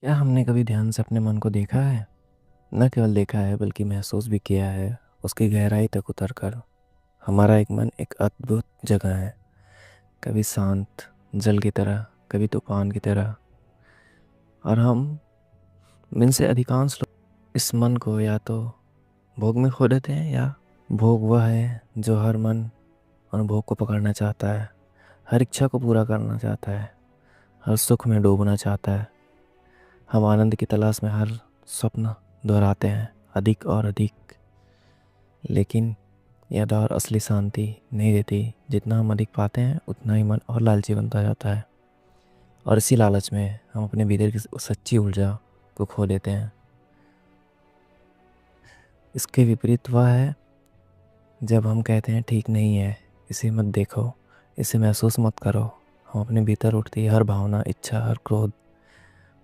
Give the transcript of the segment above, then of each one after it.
क्या हमने कभी ध्यान से अपने मन को देखा है? न केवल देखा है बल्कि महसूस भी किया है। उसकी गहराई तक उतर कर। हमारा एक मन एक अद्भुत जगह है। कभी शांत जल की तरह, कभी तूफान की तरह। और हम में से अधिकांश लोग इस मन को या तो भोग में खो देते हैं, या भोग वह है जो हर मन अनुभव को पकड़ना चाहता है, हर इच्छा को पूरा करना चाहता है, हर सुख में डूबना चाहता है। हम आनंद की तलाश में हर स्वप्न दोहराते हैं, अधिक और अधिक। लेकिन यह दौर असली शांति नहीं देती। जितना हम अधिक पाते हैं उतना ही मन और लालची बनता जाता है, और इसी लालच में हम अपने भीतर की सच्ची ऊर्जा को खो देते हैं। इसके विपरीत वह है जब हम कहते हैं ठीक नहीं है, इसे मत देखो, इसे महसूस मत करो। हम अपने भीतर उठती हर भावना, इच्छा, हर क्रोध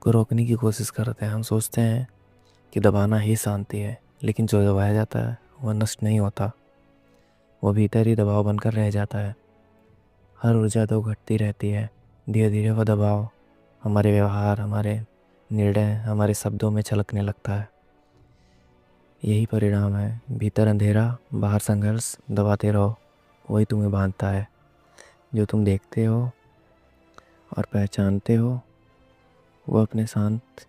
को रोकने की कोशिश करते हैं। हम सोचते हैं कि दबाना ही शांति है, लेकिन जो दबाया जाता है वह नष्ट नहीं होता, वो भीतर ही दबाव बनकर रह जाता है। हर ऊर्जा तो घटती रहती है। धीरे धीरे वह दबाव हमारे व्यवहार, हमारे निर्णय, हमारे शब्दों में छलकने लगता है। यही परिणाम है। भीतर अंधेरा, बाहर संघर्ष। दबाते रहो, वही तुम्हें बांधता है। जो तुम देखते हो और पहचानते हो, वो अपने शांत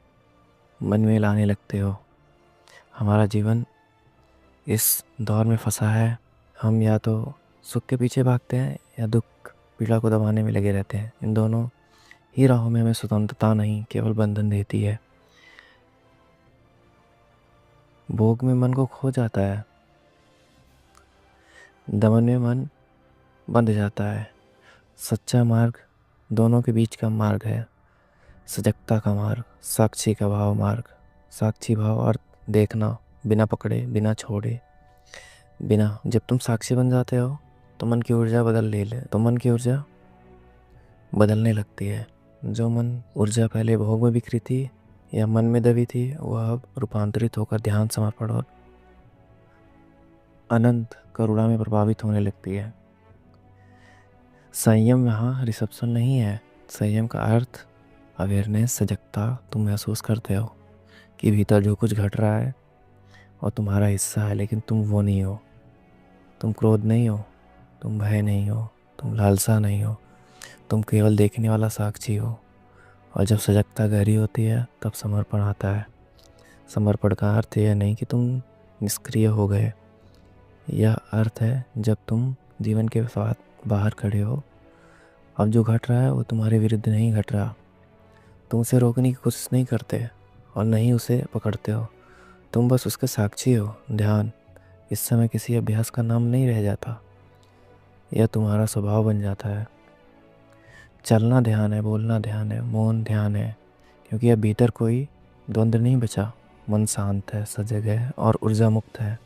मन में लाने लगते हो। हमारा जीवन इस दौर में फंसा है। हम या तो सुख के पीछे भागते हैं या दुख पीड़ा को दबाने में लगे रहते हैं। इन दोनों ही राहों में हमें स्वतंत्रता नहीं, केवल बंधन देती है। भोग में मन को खो जाता है, दमन में मन बंध जाता है। सच्चा मार्ग दोनों के बीच का मार्ग है। सजगता का मार्ग, साक्षी का भाव मार्ग। साक्षी भाव और देखना, बिना पकड़े, बिना छोड़े, बिना। जब तुम साक्षी बन जाते हो तो मन की ऊर्जा बदलने लगती है। जो मन ऊर्जा पहले भोग में बिखरी थी या मन में दबी थी, वह अब रूपांतरित होकर ध्यान, समर्पण और अनंत करुणा में प्रभावित होने लगती है। संयम यहाँ रिसेप्शन नहीं है। संयम का अर्थ अवेयरनेस, सजगता। तुम महसूस करते हो कि भीतर जो कुछ घट रहा है और तुम्हारा हिस्सा है, लेकिन तुम वो नहीं हो। तुम क्रोध नहीं हो, तुम भय नहीं हो, तुम लालसा नहीं हो। तुम केवल देखने वाला साक्षी हो। और जब सजगता गहरी होती है तब समर्पण आता है। समर्पण का अर्थ यह नहीं कि तुम निष्क्रिय हो गए। यह अर्थ है जब तुम जीवन के साथ बाहर खड़े हो। अब जो घट रहा है वो तुम्हारे विरुद्ध नहीं घट रहा। तुम उसे रोकने की कोशिश नहीं करते और नहीं उसे पकड़ते हो। तुम बस उसके साक्षी हो। ध्यान इस समय किसी अभ्यास का नाम नहीं रह जाता, यह तुम्हारा स्वभाव बन जाता है। चलना ध्यान है, बोलना ध्यान है, मौन ध्यान है, क्योंकि अब भीतर कोई द्वंद्व नहीं बचा। मन शांत है, सजग है और ऊर्जा मुक्त है।